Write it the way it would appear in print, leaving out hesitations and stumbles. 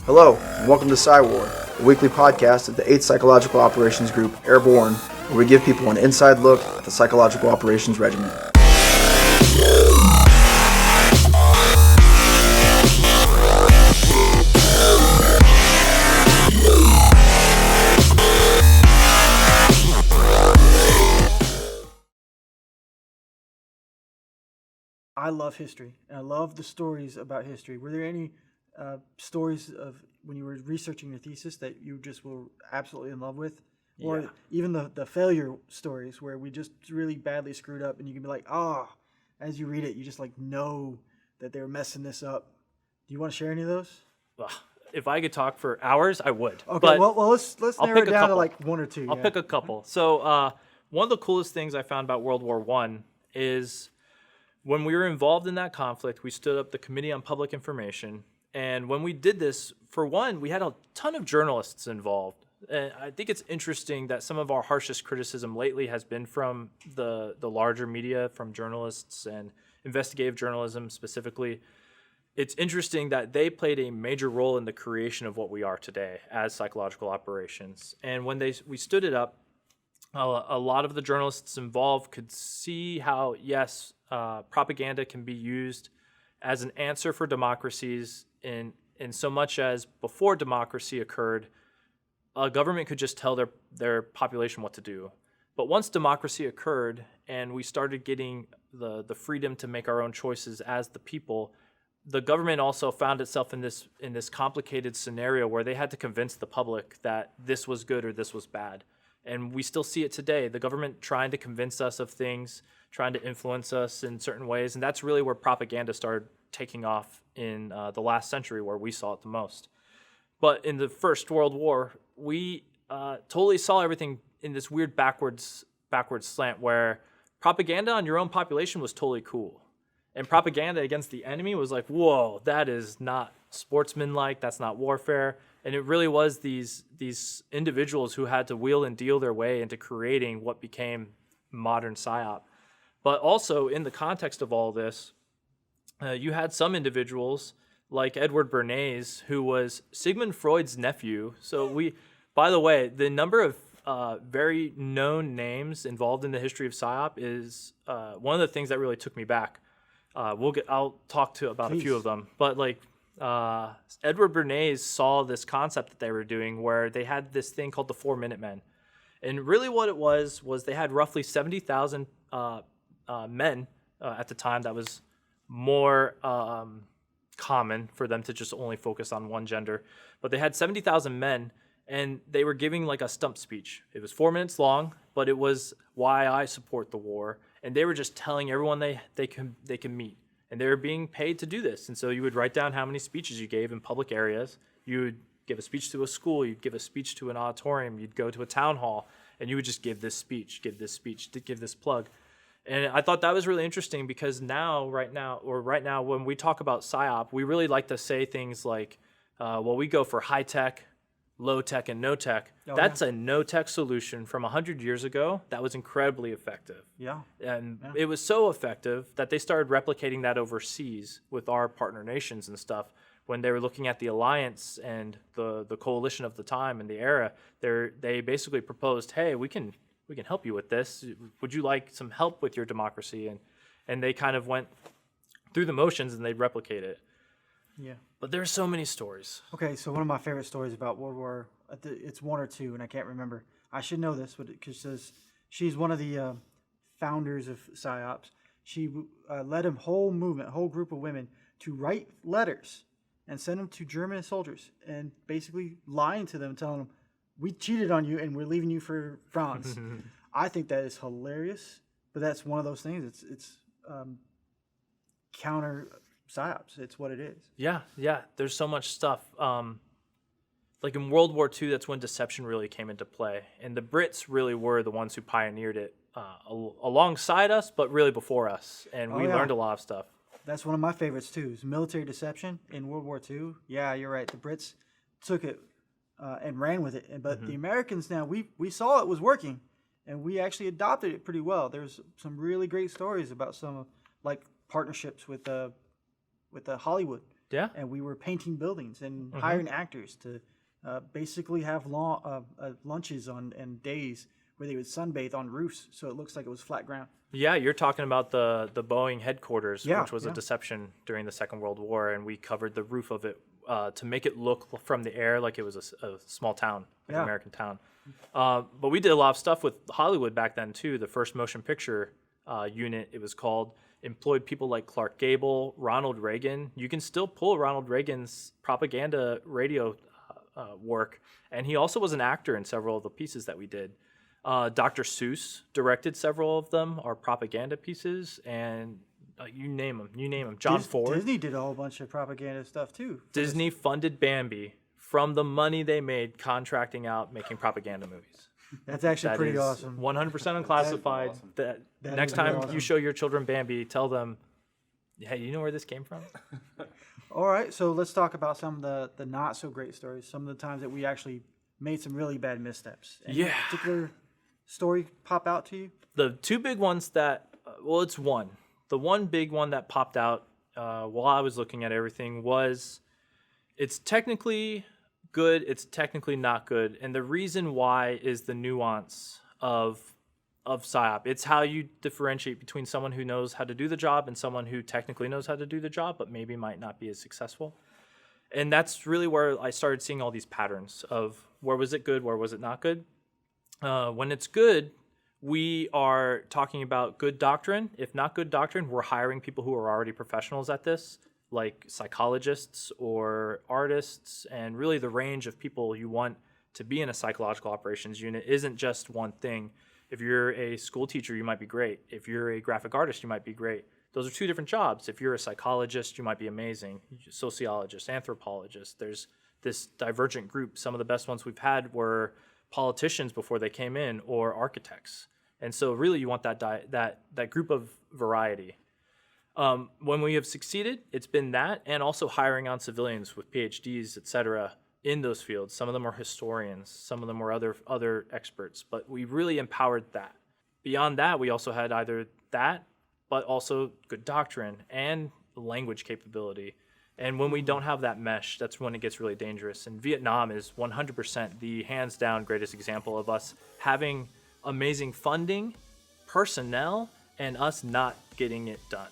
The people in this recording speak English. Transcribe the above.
Hello, and welcome to PSYWAR, a weekly podcast of the 8th Psychological Operations Group, Airborne, where we give people an inside look at the Psychological Operations Regiment. I love history, and I love the stories about history. Were there any stories of when you were researching your thesis that you just were absolutely in love with? Or even the failure stories where we just really badly screwed up and you can be like, as you read it, you just like know that they were messing this up. Do you want to share any of those? Well, if I could talk for hours, I would. Okay, but well let's narrow it down to like one or two. I'll pick a couple. So one of the coolest things I found about World War I is when we were involved in that conflict, we stood up the Committee on Public Information. And when we did this, for one, we had a ton of journalists involved. And I think it's interesting that some of our harshest criticism lately has been from the larger media, from journalists and investigative journalism specifically. It's interesting that they played a major role in the creation of what we are today as psychological operations. And when we stood it up, a lot of the journalists involved could see how, yes, propaganda can be used as an answer for democracies in so much as before democracy occurred, a government could just tell their population what to do. But once democracy occurred and we started getting the freedom to make our own choices as the people, the government also found itself in this complicated scenario where they had to convince the public that this was good or this was bad. And we still see it today, the government trying to convince us of things, trying to influence us in certain ways. And that's really where propaganda started taking off in the last century, where we saw it the most. But in the First World War, we totally saw everything in this weird backwards slant where propaganda on your own population was totally cool. And propaganda against the enemy was like, whoa, that is not sportsmanlike, that's not warfare. And it really was these individuals who had to wheel and deal their way into creating what became modern PSYOP. But also in the context of all this, you had some individuals like Edward Bernays, who was Sigmund Freud's nephew. So by the way, the number of very known names involved in the history of PSYOP is one of the things that really took me back. I'll talk about a few of them, but like Edward Bernays saw this concept that they were doing where they had this thing called the 4-Minute Men. And really what it was they had roughly 70,000 men at the time. That was more common for them to just only focus on one gender. But they had 70,000 men, and they were giving like a stump speech. It was 4 minutes long, but it was why I support the war. And they were just telling everyone they can meet. And they were being paid to do this. And so you would write down how many speeches you gave in public areas. You would give a speech to a school. You'd give a speech to an auditorium. You'd go to a town hall. And you would just give this speech, give this plug. And I thought that was really interesting because right now, when we talk about PSYOP, we really like to say things like, we go for high tech, low tech, and no tech. That's a no tech solution from 100 years ago that was incredibly effective. Yeah. And it was so effective that they started replicating that overseas with our partner nations and stuff. When they were looking at the alliance and the coalition of the time and the era, they basically proposed, hey, we can help you with this. Would you like some help with your democracy? And they kind of went through the motions and they'd replicate it. Yeah. But there's so many stories. Okay, so one of my favorite stories about World War, it's one or two, and I can't remember. I should know this, but because she's one of the founders of PSYOPs. She led a whole group of women to write letters and send them to German soldiers and basically lying to them, telling them, we cheated on you and we're leaving you for France. I think that is hilarious, but that's one of those things. It's counter PSYOPs. It's what it is. Yeah. There's so much stuff. Like in World War II, that's when deception really came into play. And the Brits really were the ones who pioneered it alongside us, but really before us. And we learned a lot of stuff. That's one of my favorites too, is military deception in World War II. Yeah, you're right. The Brits took it and ran with it. But the Americans now, we saw it was working, and we actually adopted it pretty well. There's some really great stories about some like partnerships with Hollywood Yeah. And we were painting buildings and hiring actors to basically have lunches and days where they would sunbathe on roofs so it looks like it was flat ground. Yeah, you're talking about the Boeing headquarters, Yeah, which was a deception during the Second World War, and we covered the roof of it to make it look from the air like it was a small town, like an American town. But we did a lot of stuff with Hollywood back then too. The first motion picture unit, it was called, employed people like Clark Gable, Ronald Reagan. You can still pull Ronald Reagan's propaganda radio work, and he also was an actor in several of the pieces that we did. Dr. Seuss directed several of them, our propaganda pieces, and you name them. John Ford. Disney did a whole bunch of propaganda stuff too. Disney funded Bambi from the money they made contracting out making propaganda movies. That's actually pretty awesome. 100% unclassified. That next time you show your children Bambi, tell them, hey, you know where this came from? All right, so let's talk about some of the not so great stories, some of the times that we actually made some really bad missteps. Any particular story pop out to you? The two big ones that, it's one. The one big one that popped out while I was looking at everything was, it's technically good, it's technically not good. And the reason why is the nuance of PSYOP. It's how you differentiate between someone who knows how to do the job and someone who technically knows how to do the job, but maybe might not be as successful. And that's really where I started seeing all these patterns of where was it good, where was it not good. When it's good, we are talking about good doctrine. If not good doctrine, we're hiring people who are already professionals at this, like psychologists or artists, and really the range of people you want to be in a psychological operations unit isn't just one thing. If you're a school teacher, you might be great. If you're a graphic artist, you might be great. Those are two different jobs. If you're a psychologist, you might be amazing. Sociologist, anthropologist. There's this divergent group. Some of the best ones we've had were politicians before they came in, or architects. And so really you want that group of variety. When we have succeeded, it's been that, and also hiring on civilians with PhDs, et cetera, in those fields. Some of them are historians, some of them were other experts, but we really empowered that. Beyond that, we also had either that, but also good doctrine and language capability. And when we don't have that mesh, that's when it gets really dangerous. And Vietnam is 100% the hands down greatest example of us having amazing funding, personnel, and us not getting it done.